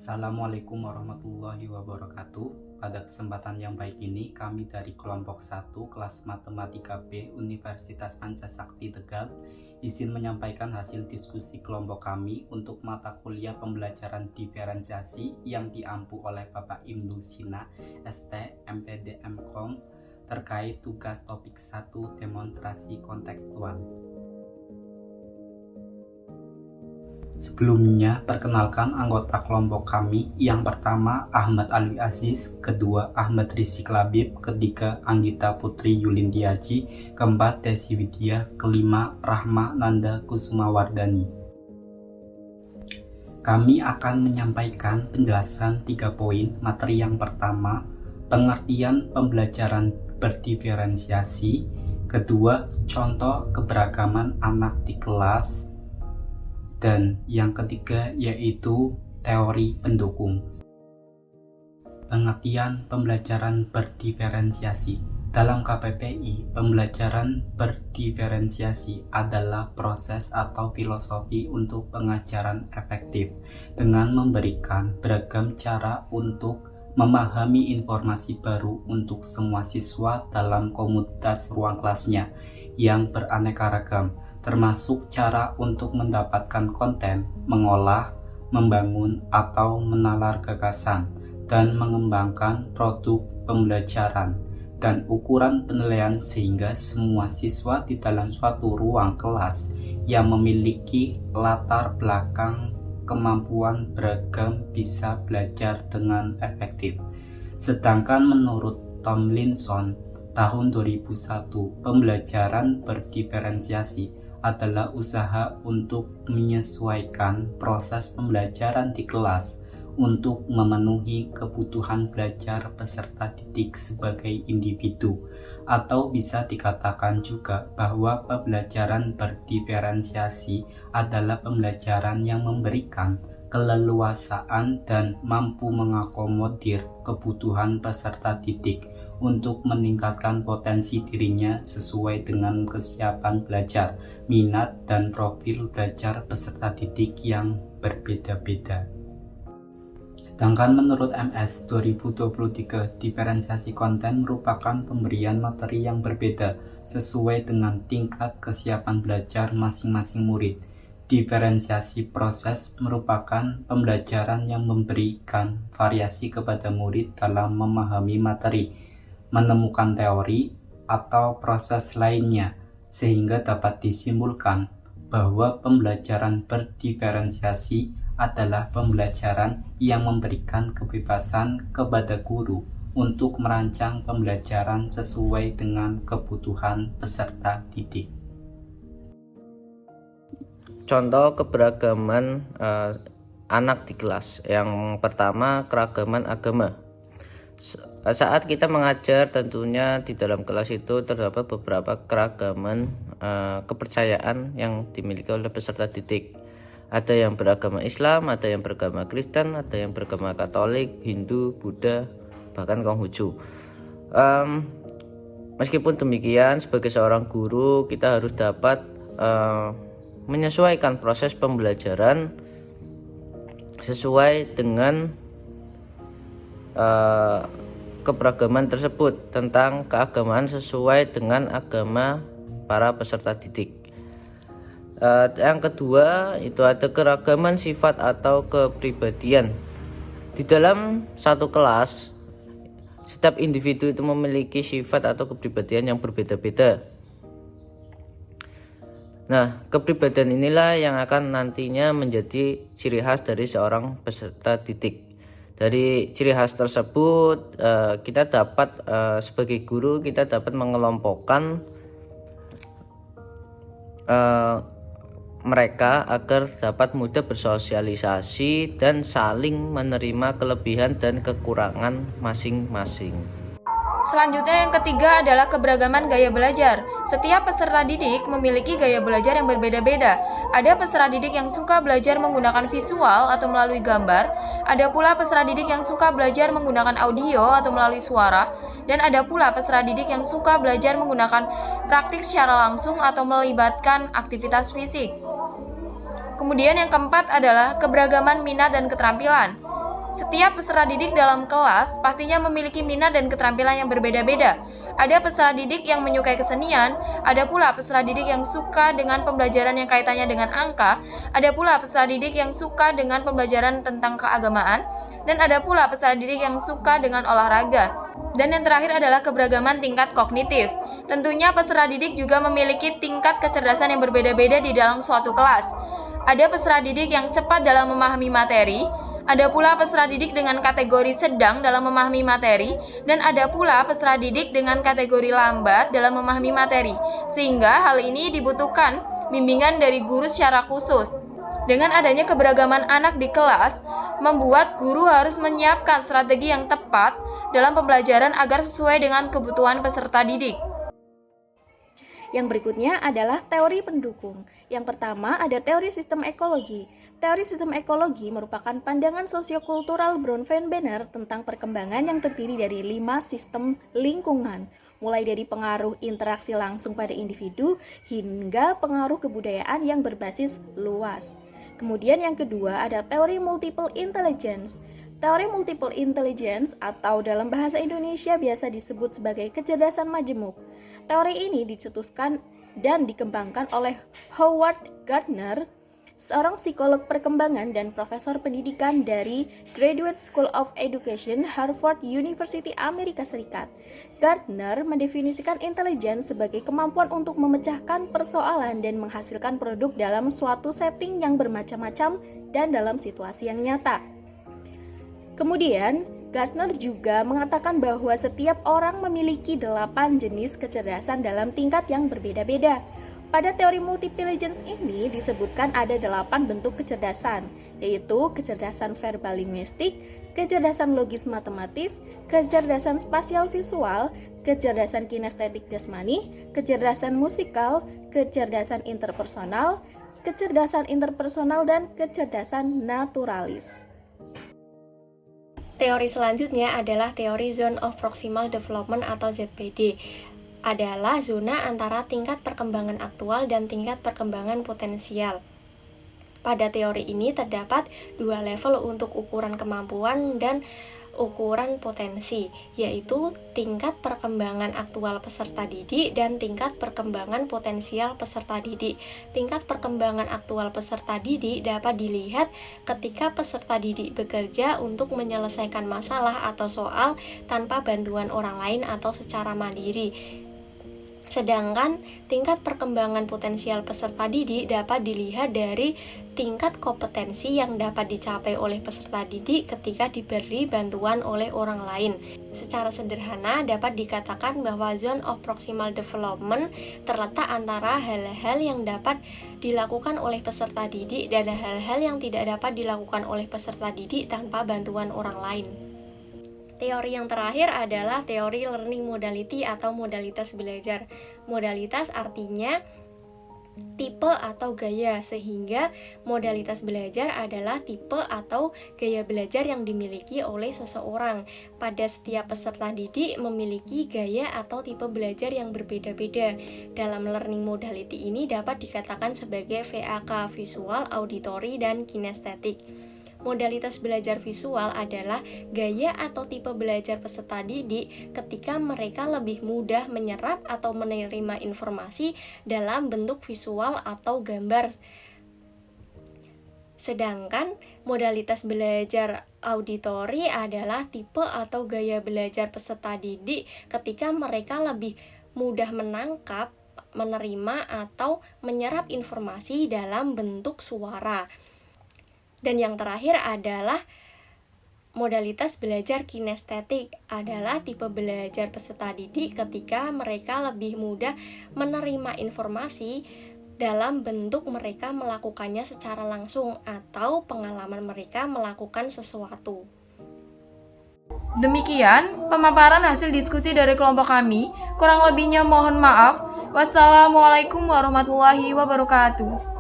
Assalamualaikum warahmatullahi wabarakatuh. Pada kesempatan yang baik ini, kami dari kelompok 1 kelas Matematika B Universitas Pancasakti Tegal izin menyampaikan hasil diskusi kelompok kami untuk mata kuliah pembelajaran diferensiasi yang diampu oleh Bapak Ibnu Sina, ST, MPD MKom terkait tugas topik 1 demonstrasi kontekstual. Sebelumnya, perkenalkan anggota kelompok kami. Yang pertama Ahmad Alwi Aziz, kedua Ahmad Rizky Labib, ketiga Anggita Putri Yulindiaji, keempat Desi Widya, kelima Rahma Nanda Kusumawardani. Kami akan menyampaikan penjelasan 3 poin. Materi yang pertama, pengertian pembelajaran berdiferensiasi, kedua contoh keberagaman anak di kelas, dan yang ketiga yaitu teori pendukung. Pengertian pembelajaran berdiferensiasi. Dalam KPPI, pembelajaran berdiferensiasi adalah proses atau filosofi untuk pengajaran efektif dengan memberikan beragam cara untuk memahami informasi baru untuk semua siswa dalam komunitas ruang kelasnya yang beraneka ragam, termasuk cara untuk mendapatkan konten, mengolah, membangun, atau menalar gagasan, dan mengembangkan produk pembelajaran, dan ukuran penilaian sehingga semua siswa di dalam suatu ruang kelas yang memiliki latar belakang kemampuan beragam bisa belajar dengan efektif. Sedangkan menurut Tomlinson tahun 2001, pembelajaran berdiferensiasi adalah usaha untuk menyesuaikan proses pembelajaran di kelas untuk memenuhi kebutuhan belajar peserta didik sebagai individu, atau bisa dikatakan juga bahwa pembelajaran berdiferensiasi adalah pembelajaran yang memberikan keleluasaan dan mampu mengakomodir kebutuhan peserta didik untuk meningkatkan potensi dirinya sesuai dengan kesiapan belajar, minat, dan profil belajar peserta didik yang berbeda-beda. Sedangkan menurut MS 2023, diferensiasi konten merupakan pemberian materi yang berbeda sesuai dengan tingkat kesiapan belajar masing-masing murid. Diferensiasi proses merupakan pembelajaran yang memberikan variasi kepada murid dalam memahami materi, menemukan teori, atau proses lainnya, sehingga dapat disimpulkan bahwa pembelajaran berdiferensiasi adalah pembelajaran yang memberikan kebebasan kepada guru untuk merancang pembelajaran sesuai dengan kebutuhan peserta didik. Contoh keberagaman anak di kelas. Yang pertama, keragaman agama. Saat kita mengajar, tentunya di dalam kelas itu terdapat beberapa keragaman kepercayaan yang dimiliki oleh peserta didik. Ada yang beragama Islam, ada yang beragama Kristen, ada yang beragama Katolik, Hindu, Buddha, bahkan Konghucu. Meskipun demikian, sebagai seorang guru kita harus dapat menyesuaikan proses pembelajaran sesuai dengan keberagaman tersebut, tentang keagamaan sesuai dengan agama para peserta didik. Yang kedua itu ada keragaman sifat atau kepribadian. Di dalam satu kelas, setiap individu itu memiliki sifat atau kepribadian yang berbeda-beda. Nah, kepribadian inilah yang akan nantinya menjadi ciri khas dari seorang peserta didik. Dari ciri khas tersebut, kita dapat sebagai guru kita dapat mengelompokkan mereka agar dapat mudah bersosialisasi dan saling menerima kelebihan dan kekurangan masing-masing. Selanjutnya yang ketiga adalah keberagaman gaya belajar. Setiap peserta didik memiliki gaya belajar yang berbeda-beda. Ada peserta didik yang suka belajar menggunakan visual atau melalui gambar, ada pula peserta didik yang suka belajar menggunakan audio atau melalui suara, dan ada pula peserta didik yang suka belajar menggunakan praktik secara langsung atau melibatkan aktivitas fisik. Kemudian yang keempat adalah keberagaman minat dan keterampilan. Setiap peserta didik dalam kelas pastinya memiliki minat dan keterampilan yang berbeda-beda. Ada peserta didik yang menyukai kesenian, ada pula peserta didik yang suka dengan pembelajaran yang kaitannya dengan angka, ada pula peserta didik yang suka dengan pembelajaran tentang keagamaan, dan ada pula peserta didik yang suka dengan olahraga. Dan yang terakhir adalah keberagaman tingkat kognitif. Tentunya peserta didik juga memiliki tingkat kecerdasan yang berbeda-beda di dalam suatu kelas. Ada peserta didik yang cepat dalam memahami materi, ada pula peserta didik dengan kategori sedang dalam memahami materi, dan ada pula peserta didik dengan kategori lambat dalam memahami materi. Sehingga hal ini dibutuhkan bimbingan dari guru secara khusus. Dengan adanya keberagaman anak di kelas, membuat guru harus menyiapkan strategi yang tepat dalam pembelajaran agar sesuai dengan kebutuhan peserta didik. Yang berikutnya adalah teori pendukung. Yang pertama ada teori sistem ekologi. Teori sistem ekologi merupakan pandangan sosiokultural Bronfenbrenner tentang perkembangan yang terdiri dari 5 sistem lingkungan, mulai dari pengaruh interaksi langsung pada individu hingga pengaruh kebudayaan yang berbasis luas. Kemudian yang kedua ada teori multiple intelligence. Teori multiple intelligence atau dalam bahasa Indonesia biasa disebut sebagai kecerdasan majemuk. Teori ini dicetuskan dan dikembangkan oleh Howard Gardner, seorang psikolog perkembangan dan profesor pendidikan dari Graduate School of Education, Harvard University, Amerika Serikat. Gardner mendefinisikan intelijen sebagai kemampuan untuk memecahkan persoalan dan menghasilkan produk dalam suatu setting yang bermacam-macam dan dalam situasi yang nyata. Kemudian, Gardner juga mengatakan bahwa setiap orang memiliki 8 jenis kecerdasan dalam tingkat yang berbeda-beda. Pada teori multi-intelligence ini disebutkan ada 8 bentuk kecerdasan, yaitu kecerdasan verbal linguistik, kecerdasan logis matematis, kecerdasan spasial visual, kecerdasan kinestetik jasmani, kecerdasan musikal, kecerdasan interpersonal, dan kecerdasan naturalis. Teori selanjutnya adalah teori Zone of Proximal Development atau ZPD. Adalah zona antara tingkat perkembangan aktual dan tingkat perkembangan potensial. Pada teori ini terdapat 2 level untuk ukuran kemampuan dan ukuran potensi, yaitu tingkat perkembangan aktual peserta didik dan tingkat perkembangan potensial peserta didik. Tingkat perkembangan aktual peserta didik dapat dilihat ketika peserta didik bekerja untuk menyelesaikan masalah atau soal tanpa bantuan orang lain atau secara mandiri. Sedangkan tingkat perkembangan potensial peserta didik dapat dilihat dari tingkat kompetensi yang dapat dicapai oleh peserta didik ketika diberi bantuan oleh orang lain. Secara sederhana dapat dikatakan bahwa zone of proximal development terletak antara hal-hal yang dapat dilakukan oleh peserta didik dan hal-hal yang tidak dapat dilakukan oleh peserta didik tanpa bantuan orang lain. Teori yang terakhir adalah teori learning modality atau modalitas belajar. Modalitas artinya tipe atau gaya, sehingga modalitas belajar adalah tipe atau gaya belajar yang dimiliki oleh seseorang. Pada setiap peserta didik memiliki gaya atau tipe belajar yang berbeda-beda. Dalam learning modality ini dapat dikatakan sebagai VAK, visual, auditory, dan kinestetik. Modalitas belajar visual adalah gaya atau tipe belajar peserta didik ketika mereka lebih mudah menyerap atau menerima informasi dalam bentuk visual atau gambar. Sedangkan modalitas belajar auditory adalah tipe atau gaya belajar peserta didik ketika mereka lebih mudah menangkap, menerima, atau menyerap informasi dalam bentuk suara. Dan yang terakhir adalah modalitas belajar kinestetik, adalah tipe belajar peserta didik ketika mereka lebih mudah menerima informasi dalam bentuk mereka melakukannya secara langsung atau pengalaman mereka melakukan sesuatu. Demikian pemaparan hasil diskusi dari kelompok kami. Kurang lebihnya mohon maaf. Wassalamualaikum warahmatullahi wabarakatuh.